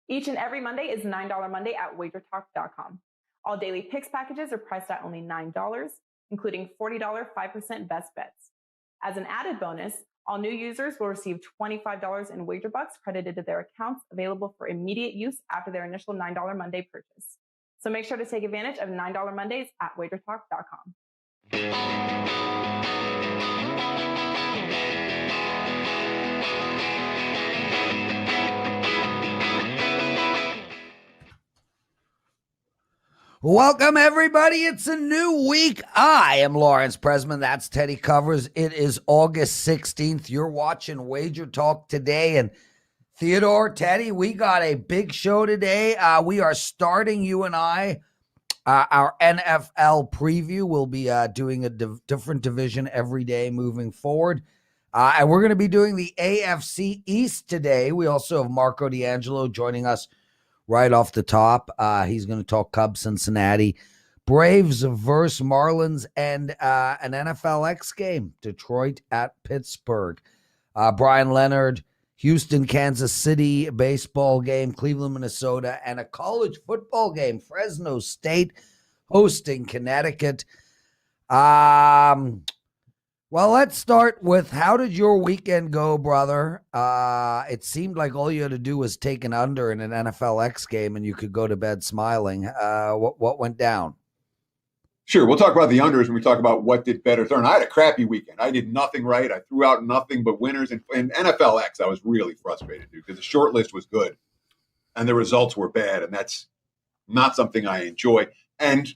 Each and every Monday is $9 Monday at WagerTalk.com. All daily picks packages are priced at only $9, including $40 5% best bets. As an added bonus, all new users will receive $25 in wager bucks credited to their accounts, available for immediate use after their initial $9 Monday purchase. So make sure to take advantage of $9 Mondays at WagerTalk.com. Welcome, everybody. It's a new week. I am Lawrence Presman. That's Teddy Covers. It is August 16th. You're watching Wager Talk Today. And Theodore, Teddy, we got a big show today. We are starting, you and I, our NFL preview. We'll be doing a different division every day moving forward. And we're going to be doing the AFC East today. We also have Marco D'Angelo joining us right off the top. He's going to talk Cubs, Cincinnati, Braves versus Marlins, and an NFL X game, Detroit at Pittsburgh. Bryan Leonard, Houston, Kansas City baseball game, Cleveland, Minnesota, and a college football game, Fresno State hosting Connecticut. Well, let's start with, how did your weekend go, brother? It seemed like all you had to do was take an under in an NFL X game and you could go to bed smiling. What went down? Sure. We'll talk about the unders when we talk about what did Bettors earn. I had a crappy weekend. I did nothing right. I threw out nothing but winners. And in NFL X, I was really frustrated, dude, because the short list was good and the results were bad. And that's not something I enjoy. And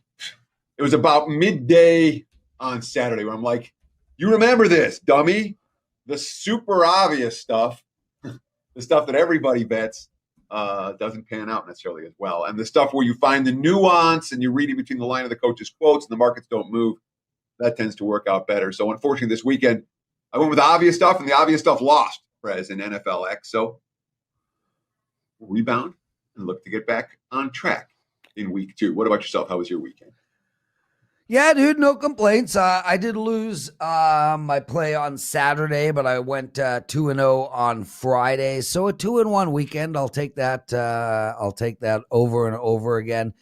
it was about midday on Saturday where I'm like, you remember this, dummy? The super obvious stuff, the stuff that everybody bets, doesn't pan out necessarily as well. And the stuff where you find the nuance and you read in between the line of the coach's quotes and the markets don't move, that tends to work out better. So unfortunately this weekend, I went with the obvious stuff, and the obvious stuff lost, Prez, in NFL X. So we'll rebound and look to get back on track in week 2. What about yourself? How was your weekend? Yeah, dude, no complaints. I did lose my play on Saturday, but I went 2-0 on Friday. So a 2-1 weekend. I'll take that. I'll take that over and over again.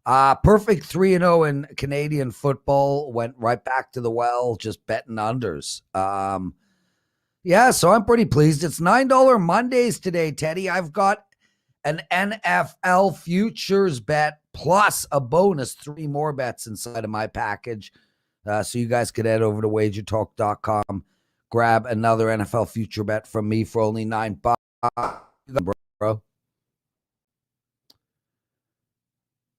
Perfect 3-0 in Canadian football. Went right back to the well, just betting unders. Yeah, so I'm pretty pleased. It's $9 Mondays today, Teddy. I've got an NFL futures bet plus a bonus, 3 more bets inside of my package. So you guys could head over to WagerTalk.com, grab another NFL future bet from me for only $9, bro.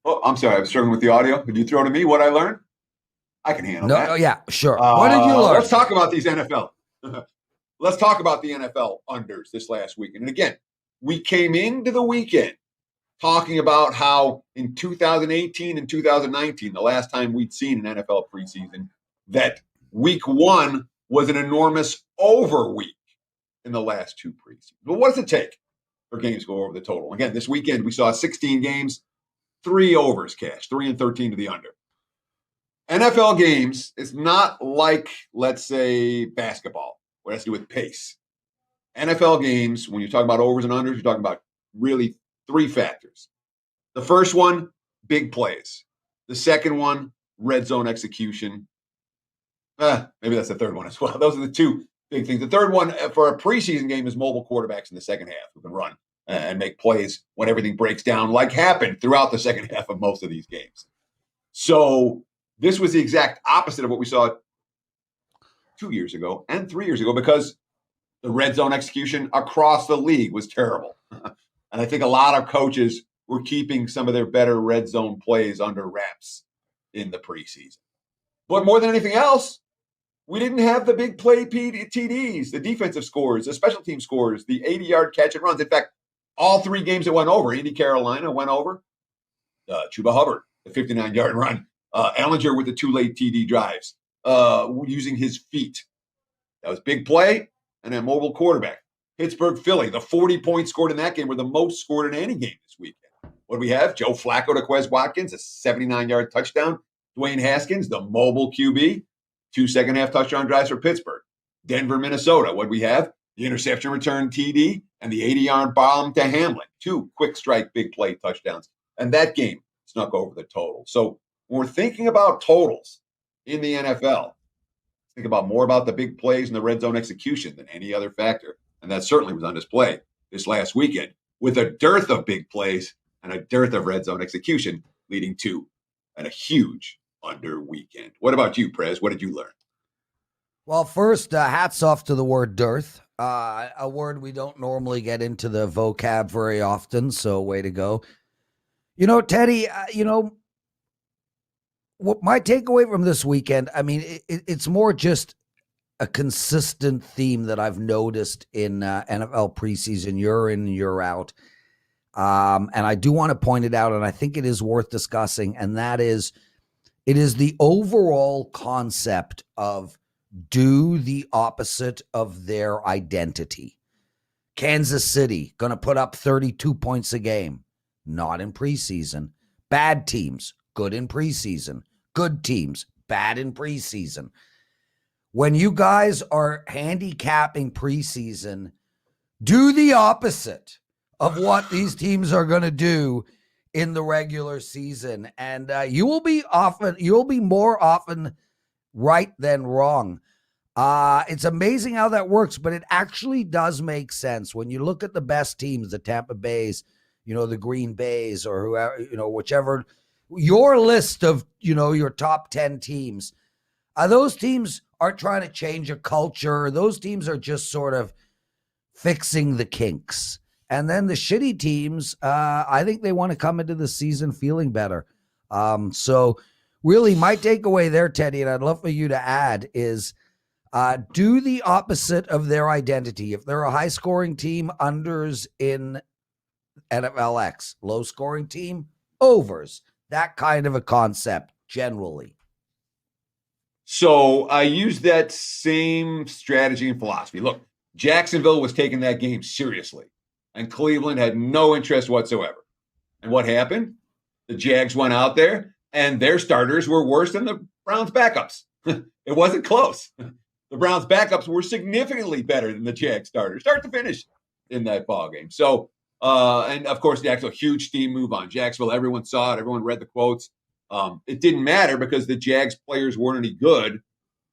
Oh, I'm sorry. I was struggling with the audio. Did you throw to me what I learned? I can handle that. No, yeah, sure. What did you learn? Let's talk about these NFL. Let's talk about the NFL unders this last weekend. And again, we came into the weekend talking about how in 2018 and 2019, the last time we'd seen an NFL preseason, that week 1 was an enormous over week in the last 2 preseasons. But what does it take for games to go over the total? Again, this weekend we saw 16 games, 3 overs cash, 3 and 13 to the under. NFL games is not like, let's say, basketball, what has to do with pace. NFL games, when you talk about overs and unders, you're talking about really 3 factors. The first one, big plays. The second one, red zone execution. Maybe that's the third one as well. Those are the 2 big things. The third one for a preseason game is mobile quarterbacks in the second half who can run and make plays when everything breaks down, like happened throughout the second half of most of these games. So this was the exact opposite of what we saw 2 years ago and 3 years ago, because the red zone execution across the league was terrible. And I think a lot of coaches were keeping some of their better red zone plays under wraps in the preseason. But more than anything else, we didn't have the big play TDs, the defensive scores, the special team scores, the 80-yard catch and runs. In fact, all 3 games that went over, Indy, Carolina went over. Chuba Hubbard, the 59-yard run. Ellinger with the 2 late TD drives, using his feet. That was big play. And a mobile quarterback. Pittsburgh, Philly, the 40 points scored in that game were the most scored in any game this weekend. What do we have? Joe Flacco to Quez Watkins, a 79-yard touchdown. Dwayne Haskins, the mobile QB, 2 second-half touchdown drives for Pittsburgh. Denver, Minnesota. What do we have? the interception return TD, and the 80-yard bomb to Hamlin. 2 quick strike, big play touchdowns. And that game snuck over the total. So when we're thinking about totals in the NFL, think about more about the big plays and the red zone execution than any other factor. And that certainly was on display this last weekend with a dearth of big plays and a dearth of red zone execution, leading to a huge under weekend. What about you, Prez? What did you learn? Well, first, hats off to the word dearth, a word we don't normally get into the vocab very often, so way to go. Teddy, what my takeaway from this weekend, I mean, it's more just a consistent theme that I've noticed in NFL preseason, year in, year out. And I do want to point it out, and I think it is worth discussing, and that is, it is the overall concept of do the opposite of their identity. Kansas City, going to put up 32 points a game. Not in preseason. Bad teams, good in preseason. Good teams, bad in preseason. When you guys are handicapping preseason, do the opposite of what these teams are going to do in the regular season. And you'll be more often right than wrong. It's amazing how that works, but it actually does make sense. When you look at the best teams, the Tampa Bays, the Green Bays, or whoever, whichever, your list of, your top 10 teams, those teams aren't trying to change a culture. Those teams are just sort of fixing the kinks. And then the shitty teams, I think they want to come into the season feeling better. So really my takeaway there, Teddy, and I'd love for you to add, is do the opposite of their identity. If they're a high-scoring team, unders in NFLX. Low-scoring team, overs. That kind of a concept, generally. So I use that same strategy and philosophy. Look, Jacksonville was taking that game seriously, and Cleveland had no interest whatsoever. And what happened? The Jags went out there, and their starters were worse than the Browns' backups. It wasn't close. The Browns' backups were significantly better than the Jags starters, start to finish, in that ball game. So, and of course, the actual huge team move on Jacksonville. Everyone saw it. Everyone read the quotes. It didn't matter because the Jags players weren't any good,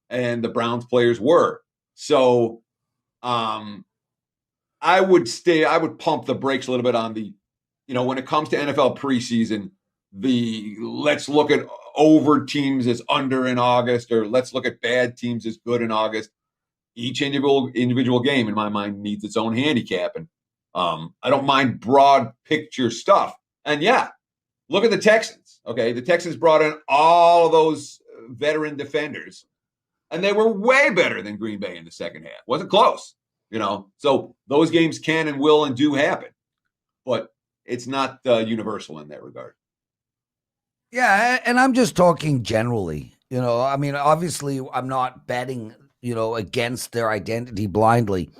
and the Browns players were. So, I would pump the brakes a little bit on the, when it comes to NFL preseason, let's look at over teams as under in August, or let's look at bad teams as good in August. Each individual game, in my mind, needs its own handicap. And I don't mind broad picture stuff. And yeah, look at the Texans. Okay, the Texans brought in all of those veteran defenders, and they were way better than Green Bay in the second half. Wasn't close. So those games can and will and do happen, but it's not universal in that regard. Yeah, and I'm just talking generally. I mean, obviously, I'm not betting, against their identity blindly.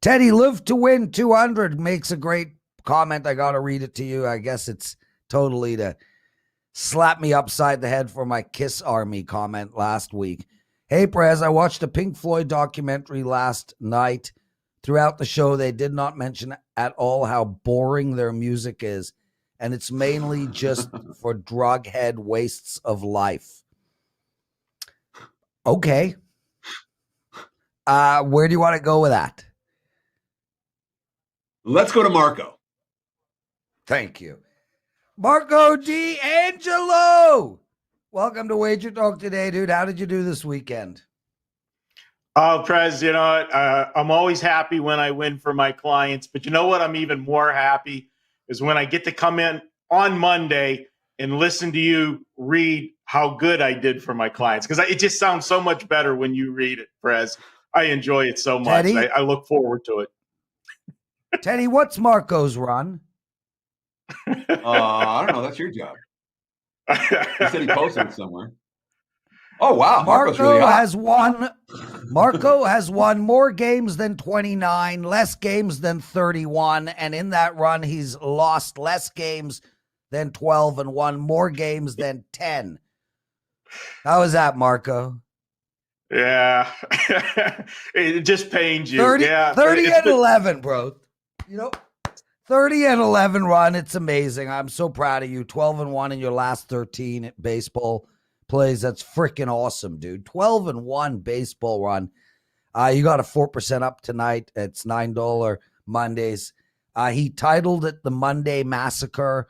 Teddy, Live to Win 200 makes a great comment. I got to read it to you. I guess it's totally to slap me upside the head for my Kiss Army comment last week. Hey, Prez, I watched a Pink Floyd documentary last night. Throughout the show, they did not mention at all how boring their music is, and it's mainly just for drug head wastes of life. Okay. Where do you want to go with that? Let's go to Marco. Thank you. Marco D'Angelo! Welcome to WagerTalk Today, dude. How did you do this weekend? Oh, Prez, I'm always happy when I win for my clients. But you know what? I'm even more happy is when I get to come in on Monday and listen to you read how good I did for my clients. Because it just sounds so much better when you read it, Prez. I enjoy it so much. Teddy? I look forward to it. Teddy, what's Marco's run? I don't know. That's your job. He said he posted it somewhere. Oh, wow. Marco has won more games than 29, less games than 31. And in that run, he's lost less games than 12 and won more games than 10. How is that, Marco? Yeah. It just pains you. 30, yeah. 30 and 11, bro. 30 and 11 run. It's amazing. I'm so proud of you. 12-1 in your last 13 baseball plays. That's freaking awesome, dude. 12-1 baseball run. You got a 4% up tonight. It's $9 Mondays. He titled it the Monday Massacre.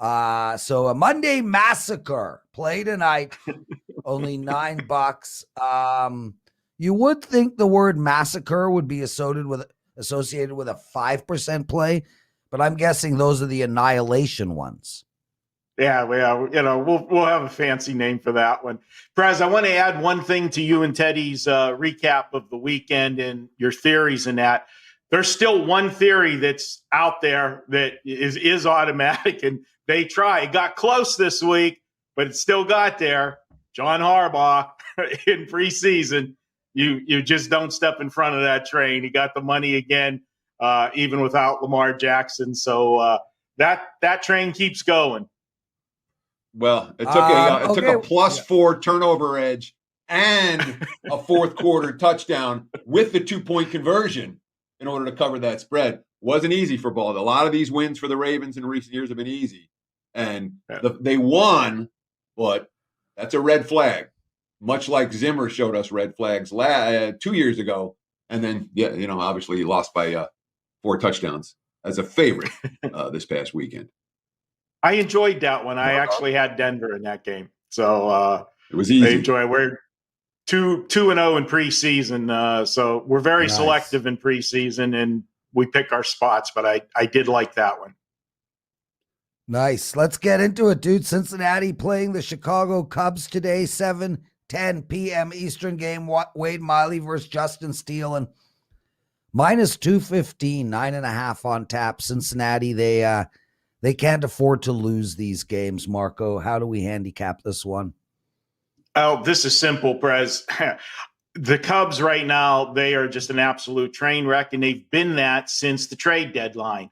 So a Monday Massacre play tonight. Only $9. You would think the word massacre would be associated with a 5% play, but I'm guessing those are the annihilation ones. Yeah, we'll have a fancy name for that one. Prez, I want to add one thing to you and Teddy's recap of the weekend and your theories in that. There's still one theory that's out there that is automatic, and they try. It got close this week, but it still got there. John Harbaugh in preseason, you just don't step in front of that train. He got the money again, even without Lamar Jackson. So that train keeps going. Well, it took a +4 turnover edge and a fourth quarter touchdown with the 2-point conversion in order to cover that spread. Wasn't easy for Ball. A lot of these wins for the Ravens in recent years have been easy, and they won, but that's a red flag. Much like Zimmer showed us red flags 2 years ago, and then obviously he lost by 4 touchdowns as a favorite this past weekend. I enjoyed that one. I actually had Denver in that game, so it was easy. I enjoy. We're 2-0 in preseason, so we're very selective in preseason, and we pick our spots. But I did like that one. Nice. Let's get into it, dude. Cincinnati playing the Chicago Cubs today, 7:10 p.m. Eastern game. Wade Miley versus Justin Steele, and -215, 9.5 on tap. Cincinnati, they can't afford to lose these games, Marco. How do we handicap this one? Oh, this is simple, Prez. The Cubs right now, they are just an absolute train wreck, and they've been that since the trade deadline.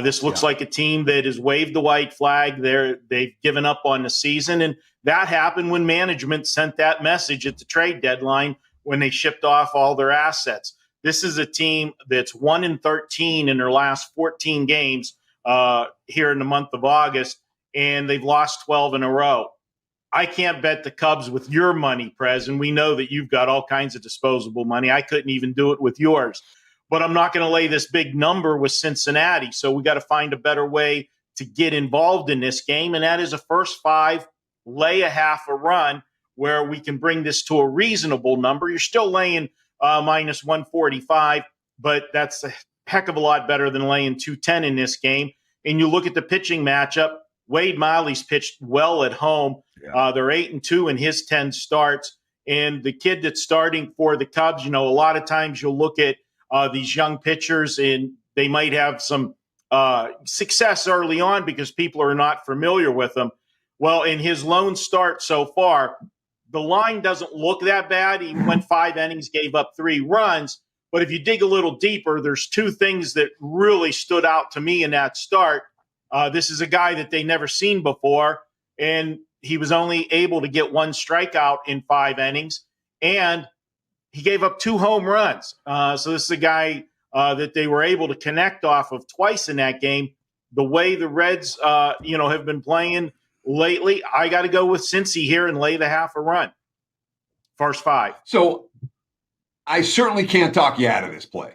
This looks like a team that has waved the white flag. They've given up on the season, and that happened when management sent that message at the trade deadline when they shipped off all their assets. This is a team that's 1-13 in their last 14 games here in the month of August, and they've lost 12 in a row. I can't bet the Cubs with your money, Prez, and we know that you've got all kinds of disposable money. I couldn't even do it with yours. But I'm not going to lay this big number with Cincinnati, so we got to find a better way to get involved in this game, and that is a first 5, lay a half a run where we can bring this to a reasonable number. You're still laying -145, but that's a heck of a lot better than laying 210 in this game. And you look at the pitching matchup, Wade Miley's pitched well at home. Yeah. They're 8-2 in his 10 starts. And the kid that's starting for the Cubs, a lot of times you'll look at these young pitchers and they might have some success early on because people are not familiar with them. Well, in his lone start so far, the line doesn't look that bad. He went 5 innings, gave up 3 runs. But if you dig a little deeper, there's 2 things that really stood out to me in that start. This is a guy that they never seen before, and he was only able to get 1 strikeout in 5 innings, and he gave up 2 home runs. So this is a guy that they were able to connect off of twice in that game. The way the Reds, have been playing lately, I got to go with Cincy here and lay the half a run. First 5. So I certainly can't talk you out of this play,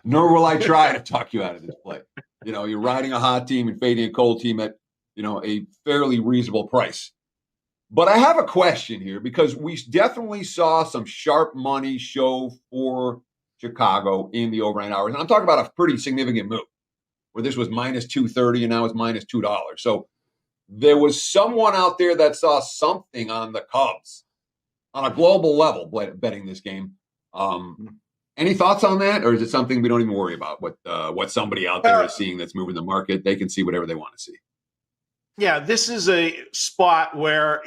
nor will I try to talk you out of this play. You're riding a hot team and fading a cold team at, a fairly reasonable price. But I have a question here because we definitely saw some sharp money show for Chicago in the overnight hours. And I'm talking about a pretty significant move where this was -230 and now it's -$2. So there was someone out there that saw something on the Cubs on a global level betting this game. Any thoughts on that, or is it something we don't even worry about? What somebody out there is seeing that's moving the market, they can see whatever they want to see. Yeah, this is a spot where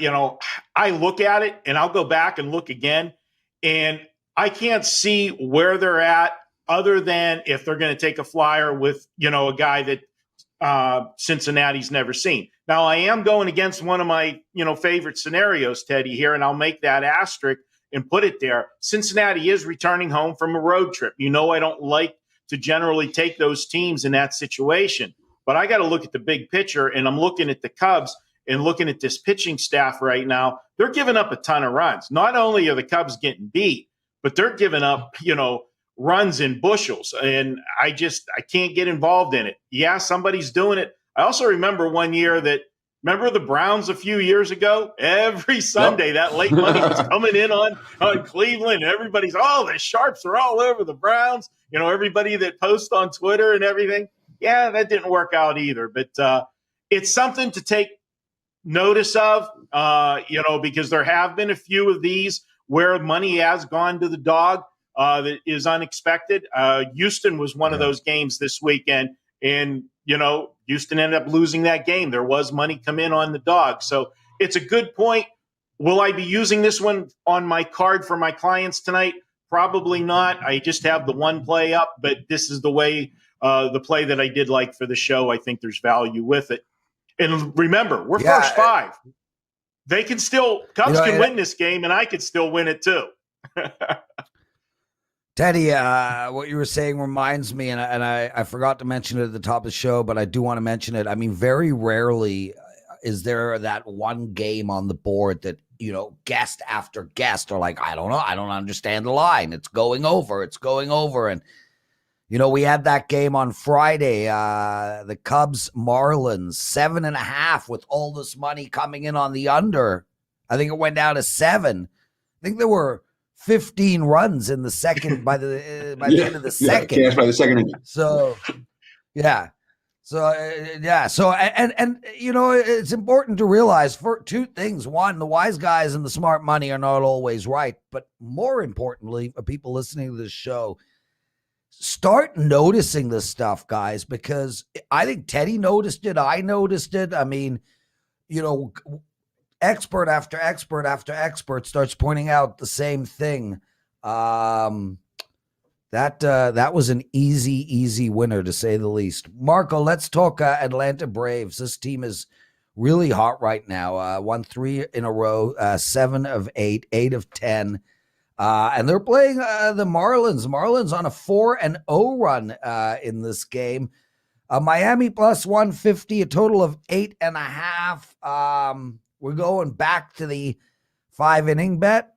I look at it and I'll go back and look again, and I can't see where they're at other than if they're going to take a flyer with a guy that Cincinnati's never seen. Now I am going against one of my favorite scenarios, Teddy, here, and I'll make that asterisk. and put it there. Cincinnati is returning home from a road trip. You know, I don't like to generally take those teams in that situation, but I got to look at the big picture, and I'm looking at the Cubs and looking at this pitching staff right now. They're giving up a ton of runs. Not only are the Cubs getting beat, but they're giving up, runs in bushels. And I can't get involved in it. Yeah, somebody's doing it. I also remember one year remember the Browns a few years ago? Every Sunday, that late money was coming in on Cleveland. Everybody's, the Sharps are all over the Browns. Everybody that posts on Twitter and everything. Yeah, that didn't work out either. But it's something to take notice of, because there have been a few of these where money has gone to the dog that is unexpected. Houston was one of those games this weekend, and, Houston ended up losing that game. There was money come in on the dog. So it's a good point. Will I be using this one on my card for my clients tonight? Probably not. I just have the one play up, but this is the way the play that I did like for the show. I think there's value with it. And remember, we're first five. They can still, Cubs can win this game, and I could still win it too. Teddy, what you were saying reminds me, and I forgot to mention it at the top of the show, but I do want to mention it. I mean, very rarely is there that one game on the board that, guest after guest are like, I don't know, I don't understand the line. It's going over. And, we had that game on Friday, the Cubs Marlins, 7.5 with all this money coming in on the under. I think it went down to 7. I think there were 15 runs in the second by the end of the second. Cash by the second inning. So, yeah. So it's important to realize for two things. One, the wise guys and the smart money are not always right, but more importantly, for people listening to this show, start noticing this stuff, guys, because I think Teddy noticed it. I noticed it. I mean, expert after expert after expert starts pointing out the same thing. That was an easy winner, to say the least. Marco, let's talk Atlanta Braves. This team is really hot right now. Won 3 in a row, 7 of 8, 8 of 10. And they're playing the Marlins. Marlins on a 4-0 run in this game. Miami plus 150, a total of 8.5. We're going back to the 5-inning bet.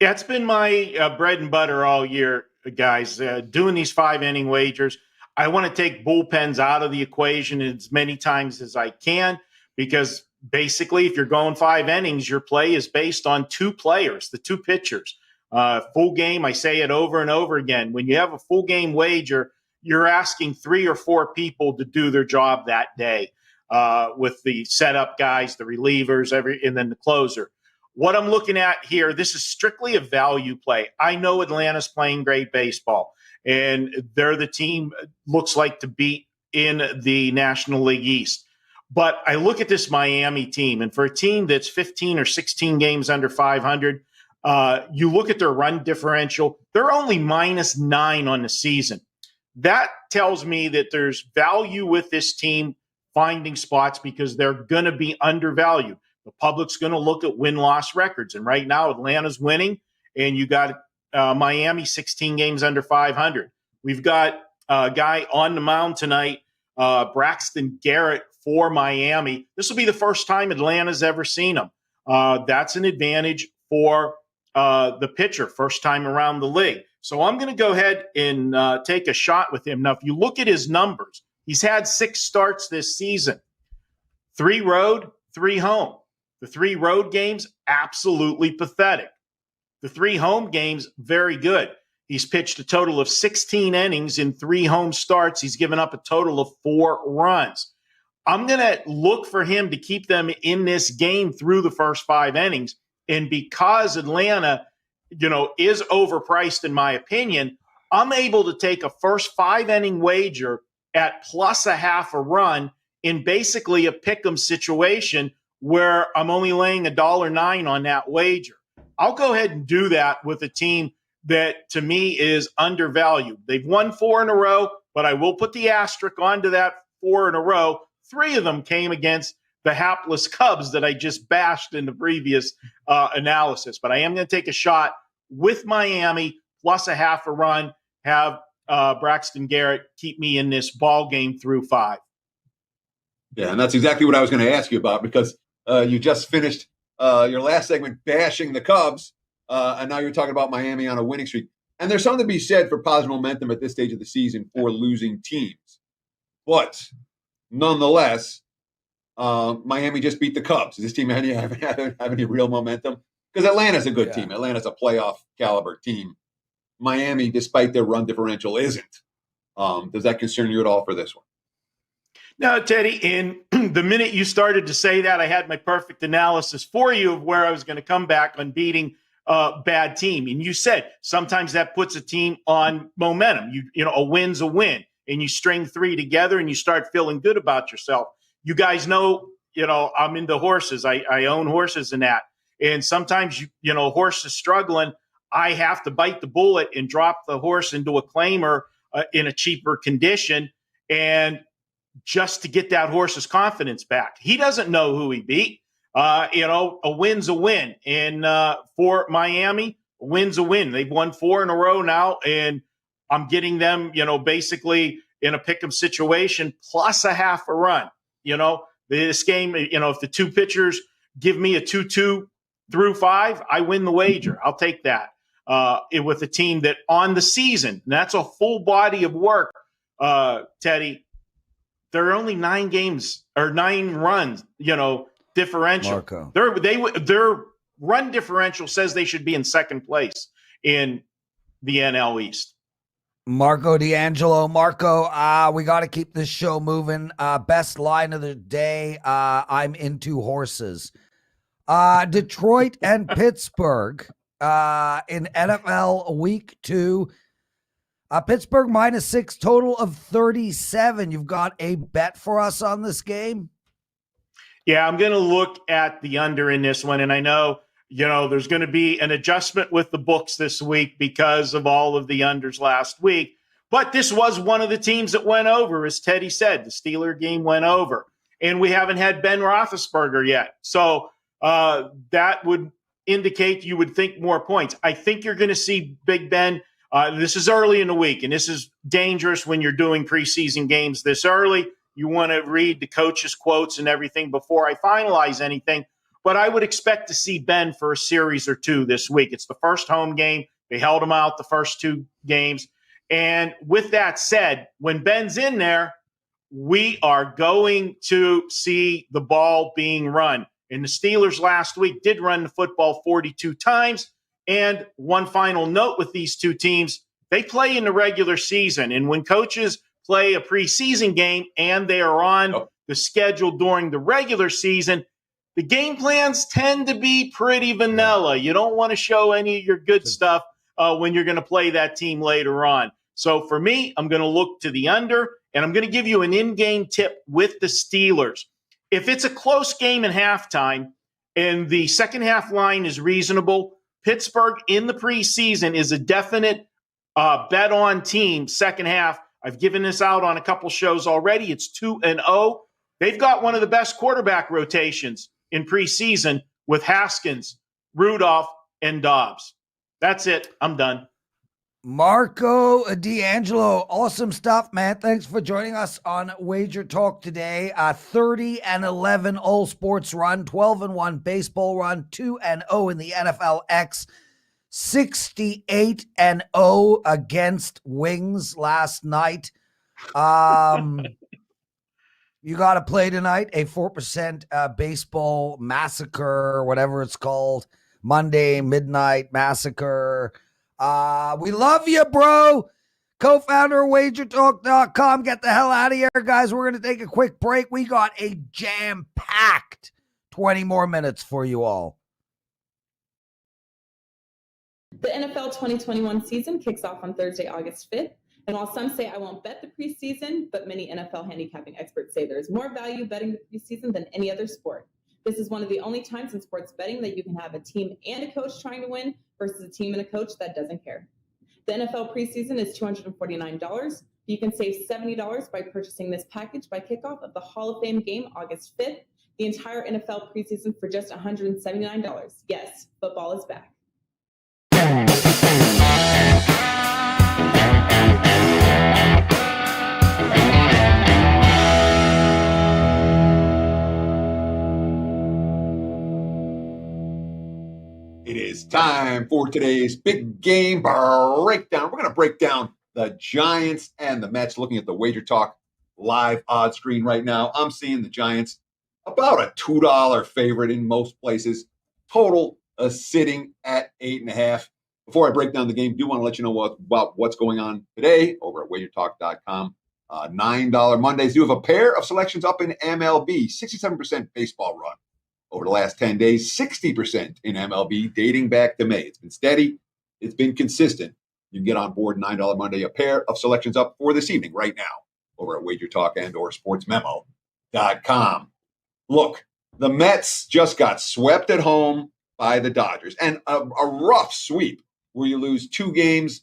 Yeah, it's been my bread and butter all year, guys, doing these 5-inning wagers. I want to take bullpens out of the equation as many times as I can, because basically if you're going 5 innings, your play is based on 2 players, the 2 pitchers. Full game, I say it over and over again. When you have a full game wager, you're asking 3 or 4 people to do their job that day. With the setup guys, the relievers, and then the closer. What I'm looking at here, this is strictly a value play. I know Atlanta's playing great baseball, and they're the team looks like to beat in the National League East. But I look at this Miami team, and for a team that's 15 or 16 games under 500, you look at their run differential, they're only -9 on the season. That tells me that there's value with this team finding spots because they're going to be undervalued. The public's going to look at win-loss records. And right now, Atlanta's winning, and you got Miami 16 games under 500. We've got a guy on the mound tonight, Braxton Garrett for Miami. This will be the first time Atlanta's ever seen him. That's an advantage for the pitcher, first time around the league. So I'm going to go ahead and take a shot with him. Now, if you look at his numbers, he's had 6 starts this season, 3 road, 3 home. The 3 road games, absolutely pathetic. The 3 home games, very good. He's pitched a total of 16 innings in 3 home starts. He's given up a total of 4 runs. I'm going to look for him to keep them in this game through the first 5 innings. And because Atlanta, is overpriced in my opinion, I'm able to take a first 5-inning wager at plus a half a run in basically a pick'em situation where I'm only laying $1.09 on that wager. I'll go ahead and do that with a team that to me is undervalued. They've won 4 in a row, but I will put the asterisk onto that 4 in a row. 3 of them came against the hapless Cubs that I just bashed in the previous analysis. But I am going to take a shot with Miami plus a half a run, have Braxton Garrett keep me in this ball game through 5. Yeah, and that's exactly what I was going to ask you about, because you just finished your last segment bashing the Cubs, and now you're talking about Miami on a winning streak. And there's something to be said for positive momentum at this stage of the season for losing teams. But nonetheless, Miami just beat the Cubs. Does this team have any real momentum? Because Atlanta's a good team. Atlanta's a playoff caliber team. Miami, despite their run differential, isn't. Does that concern you at all for this one? No, Teddy, in the minute you started to say that, I had my perfect analysis for you of where I was going to come back on beating a bad team. And you said sometimes that puts a team on momentum. You know, a win's a win, and you string 3 together and you start feeling good about yourself. You guys know, I'm into horses. I own horses and that. And sometimes, horse is struggling. I have to bite the bullet and drop the horse into a claimer in a cheaper condition, and just to get that horse's confidence back. He doesn't know who he beat. A win's a win. And for Miami, a win's a win. They've won 4 in a row now, and I'm getting them, basically in a pick'em situation plus a half a run. This game, if the 2 pitchers give me a 2-2 through 5, I win the wager. I'll take that. With a team that on the season, and that's a full body of work, Teddy, there are only 9 games or 9 runs, differential. Marco. Their run differential says they should be in second place in the NL East. Marco D'Angelo. Marco, we got to keep this show moving. Best line of the day. I'm into horses. Detroit and Pittsburgh in NFL Week 2. Pittsburgh -6, total of 37. You've got a bet for us on this game? Yeah, I'm going to look at the under in this one. And I know, there's going to be an adjustment with the books this week because of all of the unders last week. But this was one of the teams that went over, as Teddy said. The Steeler game went over. And we haven't had Ben Roethlisberger yet. So that would indicate you would think more points. I think you're going to see Big Ben. This is early in the week, and this is dangerous when you're doing preseason games this early. You want to read the coach's quotes and everything before I finalize anything. But I would expect to see Ben for a series or 2 this week. It's the first home game. They held him out the first 2 games. And with that said, when Ben's in there, we are going to see the ball being run. And the Steelers last week did run the football 42 times. And one final note with these 2 teams, they play in the regular season. And when coaches play a preseason game and they are on the schedule during the regular season, the game plans tend to be pretty vanilla. You don't want to show any of your good stuff when you're going to play that team later on. So for me, I'm going to look to the under, and I'm going to give you an in-game tip with the Steelers. If it's a close game in halftime and the second half line is reasonable, Pittsburgh in the preseason is a definite bet on team second half. I've given this out on a couple shows already. It's 2-0. They've got one of the best quarterback rotations in preseason with Haskins, Rudolph, and Dobbs. That's it. I'm done. Marco D'Angelo, awesome stuff, man. Thanks for joining us on Wager Talk today. 30-11 all sports run, 12-1 baseball run, 2-0 in the NFL X, 68-0 against Wings last night. You got to play tonight, a 4% baseball massacre, whatever it's called, Monday Midnight Massacre. We love you, bro. Co-founder of WagerTalk.com. Get the hell out of here, guys. We're going to take a quick break. We got a jam-packed 20 more minutes for you all. The NFL 2021 season kicks off on Thursday, August 5th. And while some say I won't bet the preseason, but many NFL handicapping experts say there's more value betting the preseason than any other sport. This is one of the only times in sports betting that you can have a team and a coach trying to win versus a team and a coach that doesn't care. The NFL preseason is $249. You can save $70 by purchasing this package by kickoff of the Hall of Fame game August 5th. the entire NFL preseason for just $179. Yes, football is back. It is time for today's big game breakdown. We're going to break down the Giants and the Mets. Looking at the WagerTalk live odds screen right now, I'm seeing the Giants about a $2 favorite in most places. Total sitting at 8.5. Before I break down the game, do want to let you know about what's going on today over at WagerTalk.com. $9 Mondays. Do have a pair of selections up in MLB. 67% baseball run over the last 10 days, 60% in MLB dating back to May. It's been steady. It's been consistent. You can get on board $9 Monday, a pair of selections up for this evening right now over at WagerTalk and or sportsmemo.com. Look, the Mets just got swept at home by the Dodgers, and a rough sweep where you lose 2 games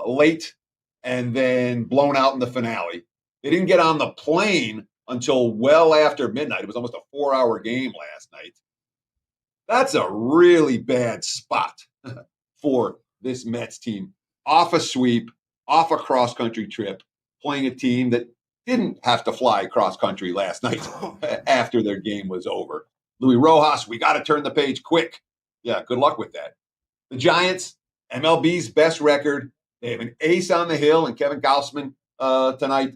late and then blown out in the finale. They didn't get on the plane until well after midnight. It was almost a 4-hour game last night. That's a really bad spot for this Mets team. Off a sweep, off a cross-country trip, playing a team that didn't have to fly cross-country last night after their game was over. Luis Rojas, we got to turn the page quick. Yeah, good luck with that. The Giants, MLB's best record. They have an ace on the hill and Kevin Gausman tonight.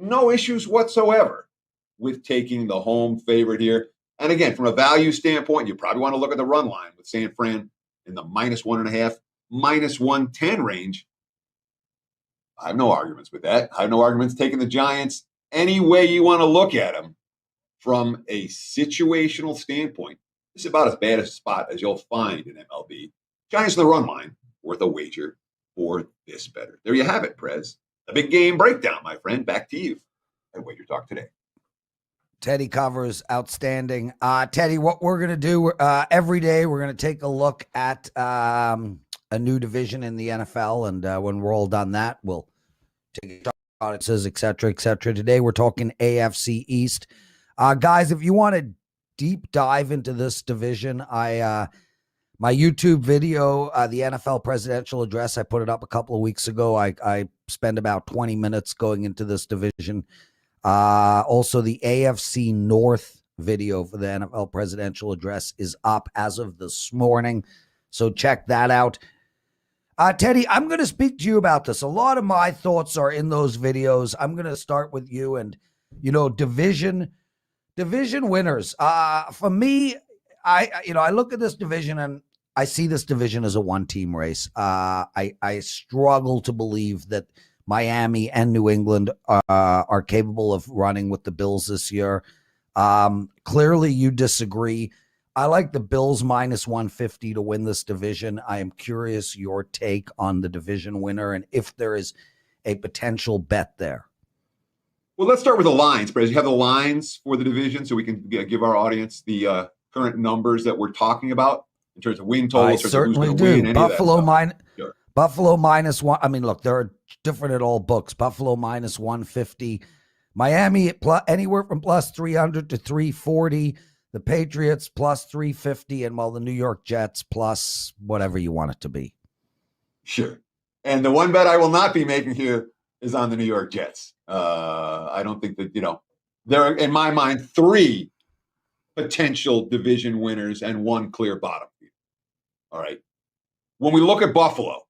No issues whatsoever with taking the home favorite here. And again, from a value standpoint, you probably want to look at the run line with San Fran in the -1.5, -110 range. I have no arguments with that. I have no arguments taking the Giants any way you want to look at them from a situational standpoint. This is about as bad a spot as you'll find in MLB. Giants in the run line, worth a wager for this better. There you have it, Prez. A big game breakdown, my friend. Back to you at WagerTalk Today. Teddy covers outstanding. Teddy, what we're going to do every day, we're going to take a look at a new division in the NFL. And when we're all done that, we'll take audiences, et cetera, et cetera. Today, we're talking AFC East. Guys, if you want to deep dive into this division, my YouTube video, the NFL Presidential Address, I put it up a couple of weeks ago. I spent about 20 minutes going into this division. Also, the AFC North video for the NFL Presidential Address is up as of this morning. So check that out. Teddy, I'm going to speak to you about this. A lot of my thoughts are in those videos. I'm going to start with you and, division winners. For me, I look at this division and I see this division as a one-team race. I struggle to believe that Miami and New England are capable of running with the Bills this year. Clearly, you disagree. I like the Bills -150 to win this division. I am curious your take on the division winner and if there is a potential bet there. Well, let's start with the lines, Prez. You have the lines for the division so we can give our audience the current numbers that we're talking about in terms of win totals. I certainly do. Buffalo -1. I mean, look, they're different at all books. Buffalo -150. Miami at anywhere from +300 to 340. The Patriots +350. And the New York Jets plus whatever you want it to be. Sure. And the one bet I will not be making here is on the New York Jets. I don't think that, there are, in my mind, 3 potential division winners and 1 clear bottom feeder. All right. When we look at Buffalo,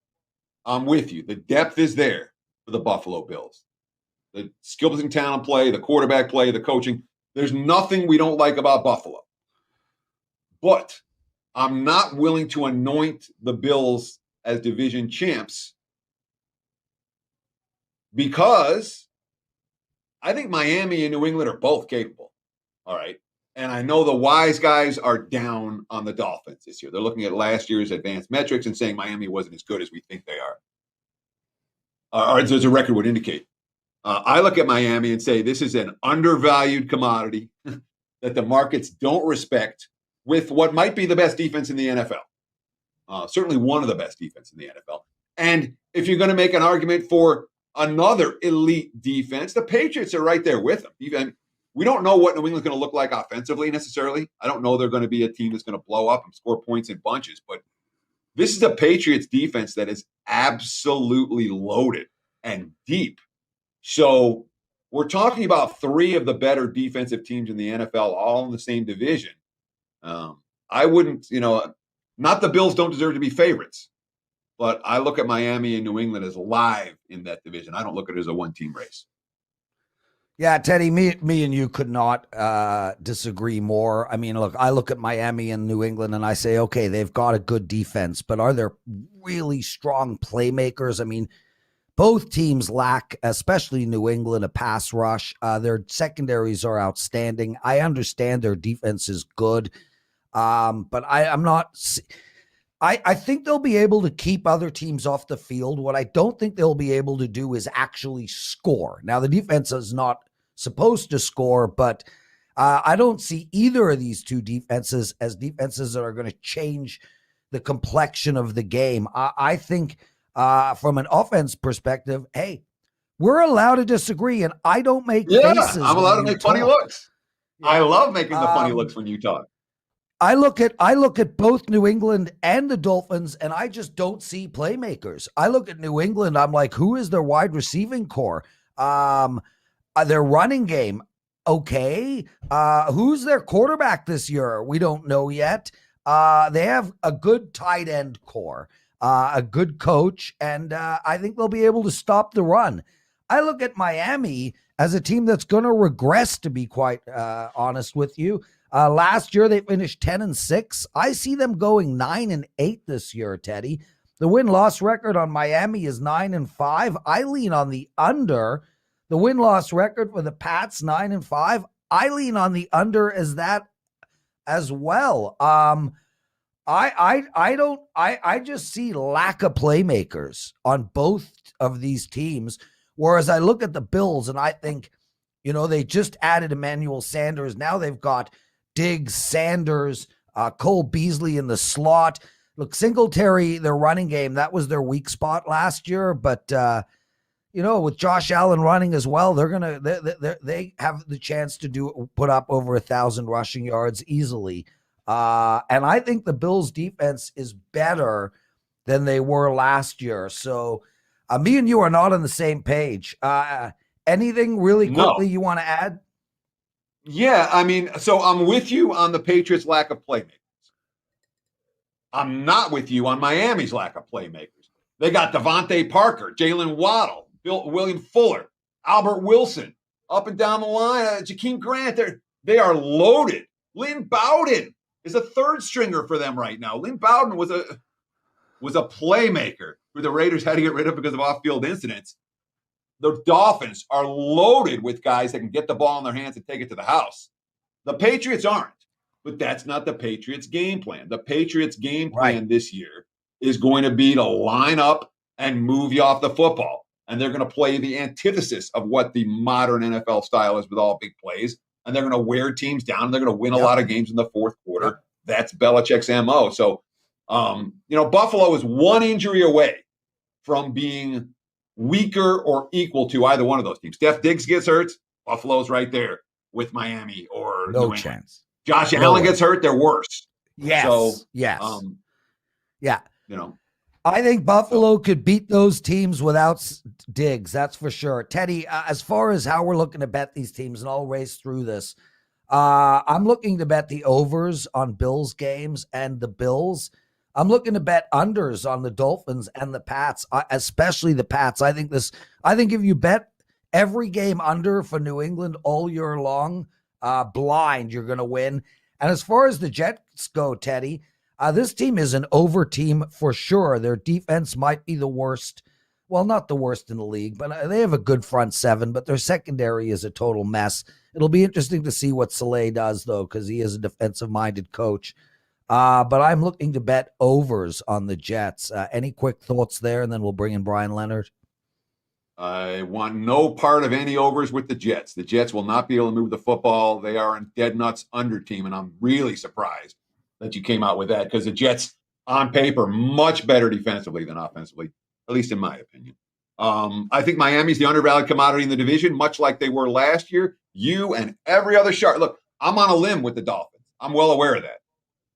I'm with you. The depth is there for the Buffalo Bills. The skill position talent play, the quarterback play, the coaching. There's nothing we don't like about Buffalo. But I'm not willing to anoint the Bills as division champs because I think Miami and New England are both capable. All right. And I know the wise guys are down on the Dolphins this year. They're looking at last year's advanced metrics and saying Miami wasn't as good as we think they are. Or as a record would indicate. I look at Miami and say this is an undervalued commodity that the markets don't respect with what might be the best defense in the NFL. Certainly one of the best defense in the NFL. And if you're going to make an argument for another elite defense, the Patriots are right there with them. Even we don't know what New England's going to look like offensively necessarily. I don't know they're going to be a team that's going to blow up and score points in bunches, but this is a Patriots defense that is absolutely loaded and deep. So we're talking about three of the better defensive teams in the NFL, all in the same division. I wouldn't, not the Bills don't deserve to be favorites, but I look at Miami and New England as live in that division. I don't look at it as a one-team race. Yeah, Teddy, me and you could not disagree more. I mean, look, I look at Miami and New England and I say, okay, they've got a good defense, but are there really strong playmakers? I mean, both teams lack, especially New England, a pass rush. Their secondaries are outstanding. I understand their defense is good, but I'm not. I think they'll be able to keep other teams off the field. What I don't think they'll be able to do is actually score. Now, the defense is not supposed to score, but I don't see either of these two defenses as defenses that are going to change the complexion of the game. I think from an offense perspective, hey, we're allowed to disagree, and I don't make faces. I'm allowed to make funny looks. Yeah. I love making the funny looks when you talk. I look at both New England and the Dolphins, and I just don't see playmakers. I look at New England, I'm like, who is their wide receiving core? Their running game, okay. Who's their quarterback this year? We don't know yet. They have a good tight end core, a good coach, and I think they'll be able to stop the run. I look at Miami as a team that's going to regress, to be quite honest with you. Last year, they finished 10-6. I see them going 9-8 this year, Teddy. The win-loss record on Miami is 9-5. I lean on the under. The win-loss record for the Pats, 9-5. I lean on the under as that as well. I just see lack of playmakers on both of these teams. Whereas I look at the Bills and I think, they just added Emmanuel Sanders. Now they've got Diggs, Sanders, Cole Beasley in the slot. Look, Singletary, their running game, that was their weak spot last year. But, with Josh Allen running as well, they have the chance to put up over 1,000 rushing yards easily. And I think the Bills defense is better than they were last year. So me and you are not on the same page. Anything really quickly you want to add? Yeah, I mean, so I'm with you on the Patriots' lack of playmakers. I'm not with you on Miami's lack of playmakers. They got Devontae Parker, Jalen Waddle, William Fuller, Albert Wilson, up and down the line, Jakeem Grant. They are loaded. Lynn Bowden is a third stringer for them right now. Lynn Bowden was a playmaker who the Raiders had to get rid of because of off-field incidents. The Dolphins are loaded with guys that can get the ball in their hands and take it to the house. The Patriots aren't, but that's not the Patriots' game plan. The Patriots' game plan this year is going to be to line up and move you off the football. And they're going to play the antithesis of what the modern NFL style is with all big plays. And they're going to wear teams down. And they're going to win a lot of games in the fourth quarter. That's Belichick's MO. So, Buffalo is one injury away from being weaker or equal to either one of those teams. Steph Diggs gets hurt, Buffalo's right there with Miami or no chance. Josh Allen gets hurt, they're worse. Yes. So, yes. Yeah. I think Buffalo could beat those teams without Diggs. That's for sure. Teddy, as far as how we're looking to bet these teams, and I'll race through this, I'm looking to bet the overs on Bills games and the Bills. I'm looking to bet unders on the Dolphins and the Pats, especially the Pats. I think if you bet every game under for New England all year long, blind, you're going to win. And as far as the Jets go, Teddy, this team is an over team for sure. Their defense might be the worst. Well, not the worst in the league, but they have a good front seven, but their secondary is a total mess. It'll be interesting to see what Saleh does, though, because he is a defensive-minded coach. But I'm looking to bet overs on the Jets. Any quick thoughts there, and then we'll bring in Bryan Leonard? I want no part of any overs with the Jets. The Jets will not be able to move the football. They are a dead nuts under team, and I'm really surprised that you came out with that because the Jets, on paper, much better defensively than offensively, at least in my opinion. I think Miami's the undervalued commodity in the division, much like they were last year. You and every other shark. Look, I'm on a limb with the Dolphins. I'm well aware of that.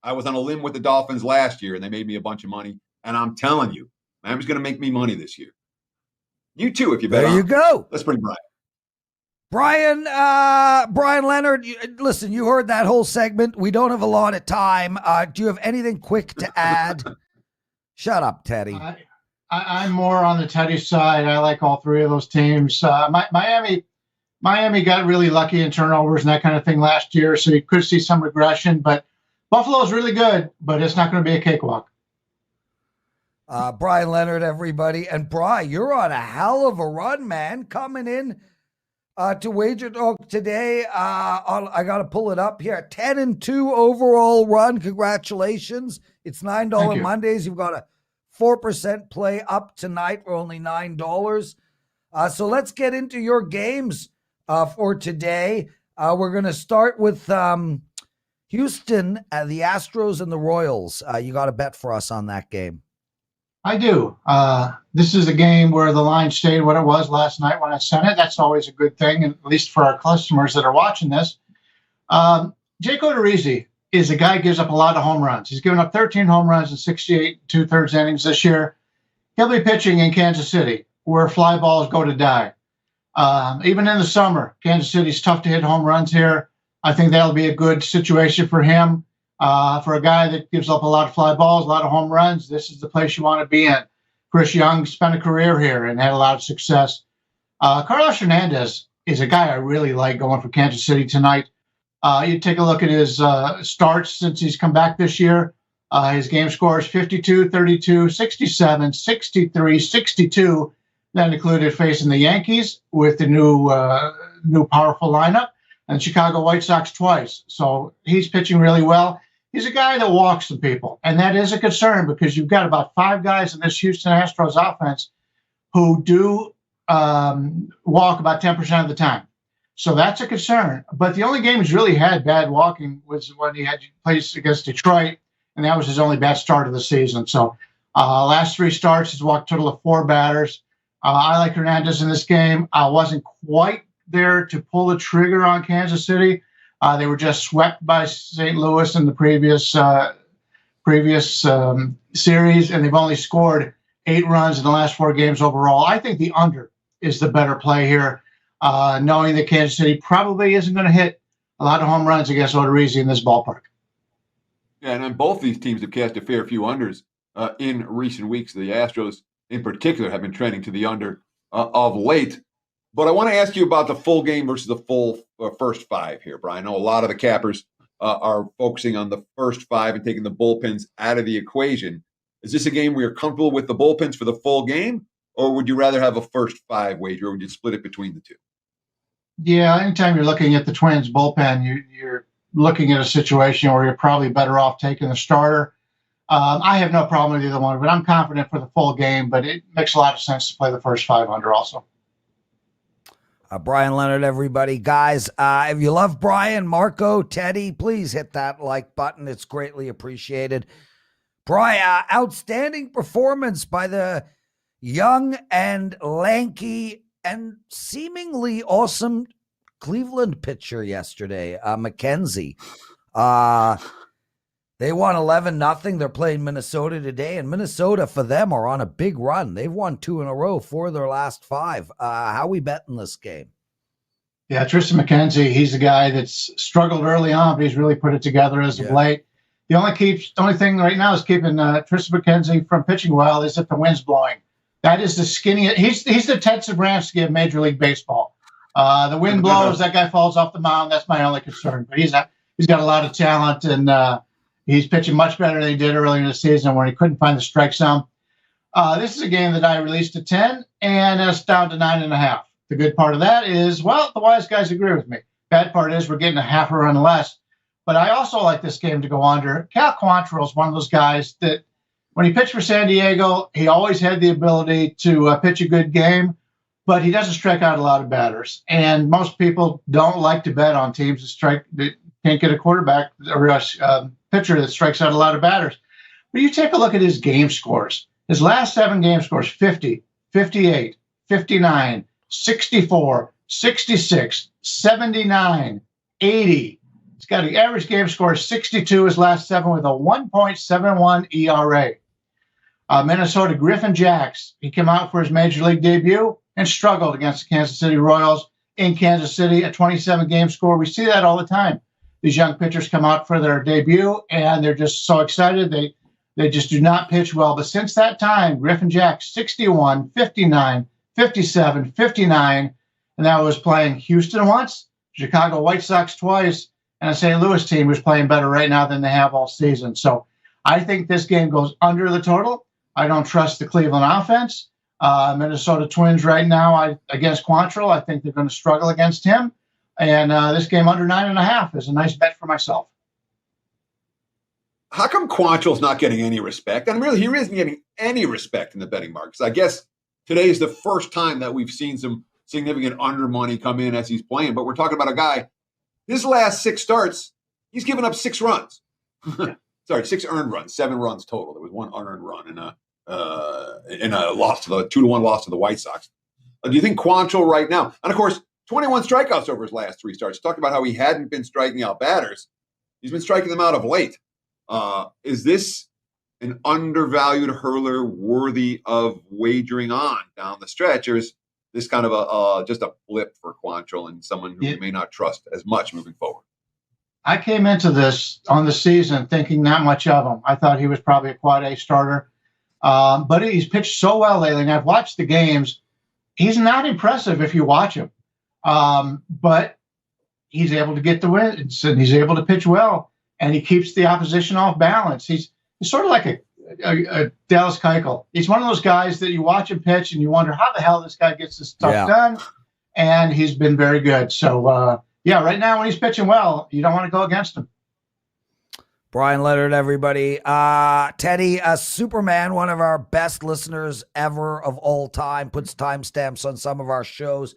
I was on a limb with the Dolphins last year, and they made me a bunch of money. And I'm telling you, Miami's going to make me money this year. You too, if you bet. There you go. Let's bring Brian. Bryan Leonard, listen, you heard that whole segment. We don't have a lot of time. Do you have anything quick to add? Shut up, Teddy. I'm more on the Teddy side. I like all three of those teams. Miami got really lucky in turnovers and that kind of thing last year, so you could see some regression. But Buffalo's really good, but it's not going to be a cakewalk. Bryan Leonard, everybody. And Brian, you're on a hell of a run, man, coming in to WagerTalk today. I got to pull it up here. 10-2 overall run. Congratulations. It's $9 Mondays. You've got a 4% play up tonight for only $9. So let's get into your games for today. We're going to start with Houston, the Astros and the Royals. You got a bet for us on that game. I do. This is a game where the line stayed what it was last night when I sent it. That's always a good thing, at least for our customers that are watching this. Jake Odorizzi is a guy who gives up a lot of home runs. He's given up 13 home runs in 68 2/3 innings this year. He'll be pitching in Kansas City, where fly balls go to die. Even in the summer, Kansas City's tough to hit home runs here. I think that'll be a good situation for him. For a guy that gives up a lot of fly balls, a lot of home runs, this is the place you want to be in. Chris Young spent a career here and had a lot of success. Carlos Hernandez is a guy I really like going for Kansas City tonight. You take a look at his starts since he's come back this year. His game scores 52, 32, 67, 63, 62. That included facing the Yankees with the new powerful lineup and Chicago White Sox twice. So he's pitching really well. He's a guy that walks some people, and that is a concern because you've got about 5 guys in this Houston Astros offense who do walk about 10% of the time. So that's a concern. But the only game he's really had bad walking was when he had plays against Detroit, and that was his only bad start of the season. So last 3 starts, he's walked a total of 4 batters. I like Hernandez in this game. I wasn't quite there to pull the trigger on Kansas City. They were just swept by St. Louis in the previous series, and they've only scored 8 runs in the last 4 games overall. I think the under is the better play here, knowing that Kansas City probably isn't going to hit a lot of home runs against Odorizzi in this ballpark. Yeah, and then both these teams have cast a fair few unders in recent weeks. The Astros, in particular, have been trending to the under of late. But I want to ask you about the full game versus the full first 5 here, Brian. I know a lot of the cappers are focusing on the first 5 and taking the bullpens out of the equation. Is this a game where you're comfortable with the bullpens for the full game, or would you rather have a first 5 wager, or would you split it between the two? Yeah, anytime you're looking at the Twins bullpen, you're looking at a situation where you're probably better off taking the starter. I have no problem with either one, but I'm confident for the full game, but it makes a lot of sense to play the first 5 under also. Bryan Leonard, everybody. Guys, if you love Brian, Marco, Teddy, please hit that like button. It's greatly appreciated. Brian, outstanding performance by the young and lanky and seemingly awesome Cleveland pitcher yesterday, McKenzie. They won 11-0. They're playing Minnesota today, and Minnesota, for them, are on a big run. They've won 2 in a row, 4 of their last 5. How we betting this game? Yeah, Tristan McKenzie, he's a guy that's struggled early on, but he's really put it together as of late. The only thing right now is keeping Tristan McKenzie from pitching well is if the wind's blowing. That is the skinniest. He's the Ted Sobransky of Major League Baseball. The wind blows, that guy falls off the mound. That's my only concern. But he's got a lot of talent, and he's pitching much better than he did earlier in the season when he couldn't find the strike zone. This is a game that I released at 10, and it's down to 9.5. The good part of that is, well, the wise guys agree with me. Bad part is we're getting a half a run less. But I also like this game to go under. Cal Quantrill is one of those guys that when he pitched for San Diego, he always had the ability to pitch a good game, but he doesn't strike out a lot of batters. And most people don't like to bet on teams that can't get a quarterback or a pitcher that strikes out a lot of batters. But you take a look at his game scores. His last 7 game scores, 50, 58, 59, 64, 66, 79, 80. He's got an average game score of 62 his last 7 with a 1.71 ERA. Minnesota Griffin Jacks, he came out for his major league debut and struggled against the Kansas City Royals in Kansas City, a 27-game score. We see that all the time. These young pitchers come out for their debut, and they're just so excited. They just do not pitch well. But since that time, Griffin Jacks, 61, 59, 57, 59, and that was playing Houston once, Chicago White Sox twice, and a St. Louis team who's playing better right now than they have all season. So I think this game goes under the total. I don't trust the Cleveland offense. Minnesota Twins right now against Quantrill, I think they're going to struggle against him. And this game under 9.5 is a nice bet for myself. How come Quantrill's not getting any respect? And really, he isn't getting any respect in the betting markets. I guess today is the first time that we've seen some significant under money come in as he's playing. But we're talking about a guy, his last 6 starts, he's given up 6 runs. Sorry, 6 earned runs, 7 runs total. There was 1 unearned run in a loss to the 2-1 loss to the White Sox. Do you think Quantrill right now, and of course, 21 strikeouts over his last 3 starts. Talked about how he hadn't been striking out batters. He's been striking them out of late. Is this an undervalued hurler worthy of wagering on down the stretch, or is this kind of just a blip for Quantrill and someone who we may not trust as much moving forward? I came into this on the season thinking not much of him. I thought he was probably a quad A starter, but he's pitched so well lately, and I've watched the games. He's not impressive if you watch him, but he's able to get the wins, and he's able to pitch well, and he keeps the opposition off balance. He's sort of like a Dallas Keuchel. He's one of those guys that you watch him pitch, and you wonder how the hell this guy gets this stuff done, and he's been very good. So, right now when he's pitching well, you don't want to go against him. Bryan Leonard, everybody. Teddy, Superman, one of our best listeners ever of all time, puts timestamps on some of our shows.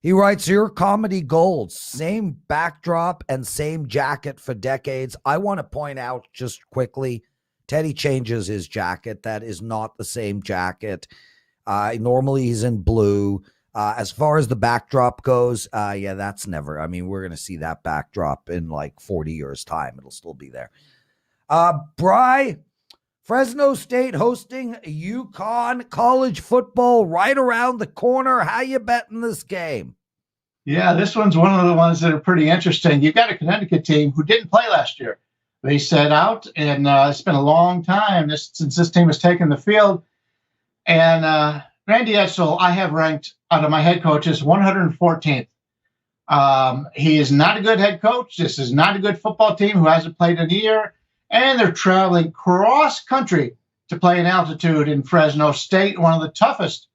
He writes, your comedy gold, same backdrop and same jacket for decades. I want to point out just quickly, Teddy changes his jacket. That is not the same jacket. Normally he's in blue. As far as the backdrop goes, that's never. I mean, we're going to see that backdrop in like 40 years' time. It'll still be there. Bry, Fresno State hosting UConn, college football right around the corner. How you betting this game? Yeah, this one's one of the ones that are pretty interesting. You've got a Connecticut team who didn't play last year. They set out, and it's been a long time since this team has taken the field. And Randy Edsall, I have ranked out of my head coaches 114th. He is not a good head coach. This is not a good football team who hasn't played in a year. And they're traveling cross country to play in altitude in Fresno State, one of the toughest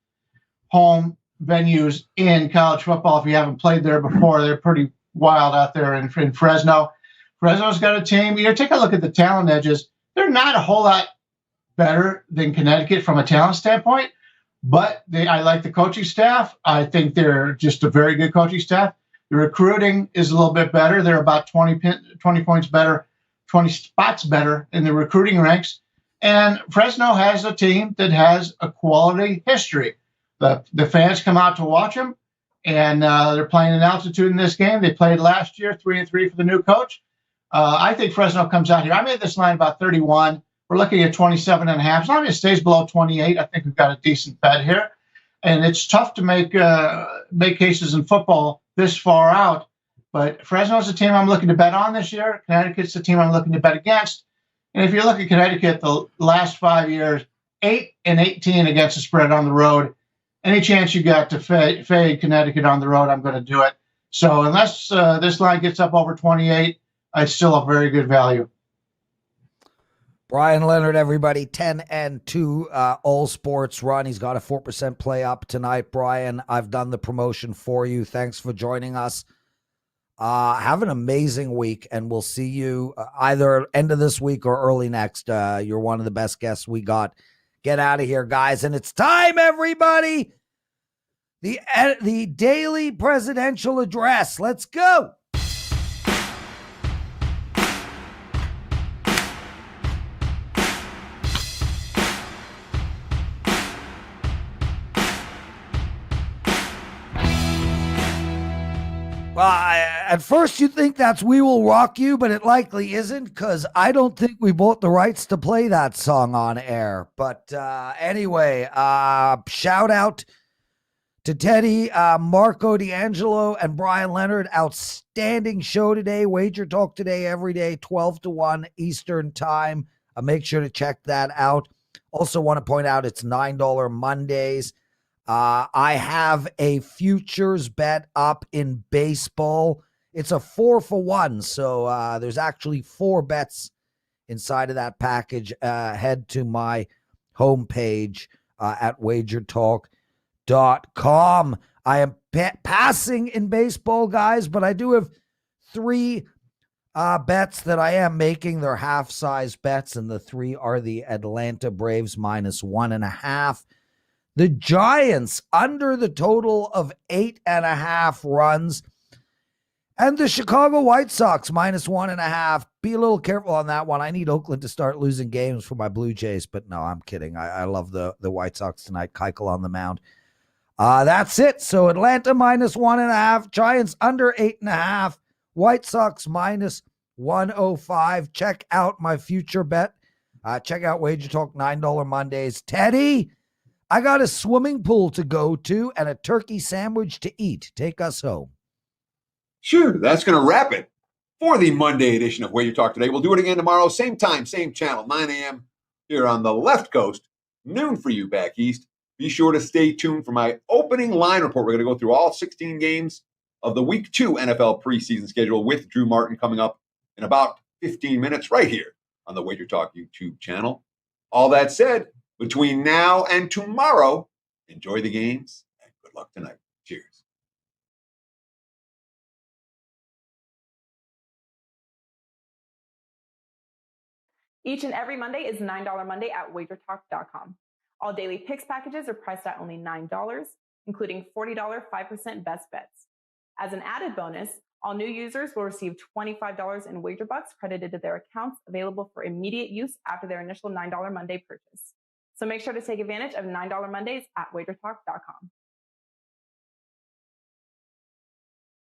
home venues in college football. If you haven't played there before, they're pretty wild out there in Fresno. Fresno's got a team. Take a look at the talent edges. They're not a whole lot better than Connecticut from a talent standpoint, but I like the coaching staff. I think they're just a very good coaching staff. The recruiting is a little bit better. They're about 20 points better, 20 spots better in the recruiting ranks. And Fresno has a team that has a quality history. The fans come out to watch them, and they're playing in altitude in this game. They played last year, 3-3 for the new coach. I think Fresno comes out here. I made this line about 31. We're looking at 27.5. As long as it stays below 28, I think we've got a decent bet here. And it's tough to make cases in football this far out. But Fresno's a team I'm looking to bet on this year. Connecticut's a team I'm looking to bet against. And if you look at Connecticut, the last 5 years, 8-18 against the spread on the road. Any chance you got to fade Connecticut on the road, I'm going to do it. So unless this line gets up over 28, it's still a very good value. Bryan Leonard, everybody, 10-2 all sports run. He's got a 4% play up tonight. Bryan, I've done the promotion for you. Thanks for joining us. Have an amazing week, and we'll see you either end of this week or early next. You're one of the best guests we got. Get out of here, guys. And it's time, everybody. The daily presidential address. Let's go. Well, at first you think that's We Will Rock You, but it likely isn't because I don't think we bought the rights to play that song on air. But anyway, shout out to Teddy, Marco, D'Angelo, and Bryan Leonard. Outstanding show today. Wager Talk Today every day, 12 to 1 Eastern time. Make sure to check that out. Also want to point out it's $9 Mondays. I have a futures bet up in baseball. It's a 4-for-1, so there's actually 4 bets inside of that package. Head to my homepage at WagerTalk.com. I am passing in baseball, guys, but I do have 3 bets that I am making. They're half-size bets, and the 3 are the Atlanta Braves -1.5. The Giants under the total of 8.5 runs. And the Chicago White Sox -1.5. Be a little careful on that one. I need Oakland to start losing games for my Blue Jays, but no, I'm kidding. I love the White Sox tonight. Keuchel on the mound. That's it. So Atlanta -1.5. Giants under 8.5. White Sox -105. Check out my future bet. Check out Wager Talk $9 Mondays. Teddy, I got a swimming pool to go to and a turkey sandwich to eat. Take us home. Sure, that's going to wrap it for the Monday edition of Wager Talk Today. We'll do it again tomorrow, same time, same channel, 9 a.m. here on the left coast, noon for you back east. Be sure to stay tuned for my opening line report. We're going to go through all 16 games of the Week 2 NFL preseason schedule with Drew Martin coming up in about 15 minutes right here on the Wager Talk YouTube channel. All that said, between now and tomorrow, enjoy the games and good luck tonight. Cheers. Each and every Monday is $9 Monday at WagerTalk.com. All daily picks packages are priced at only $9, including $40 5% best bets. As an added bonus, all new users will receive $25 in wager bucks credited to their accounts, available for immediate use after their initial $9 Monday purchase. So make sure to take advantage of $9 Mondays at WagerTalk.com.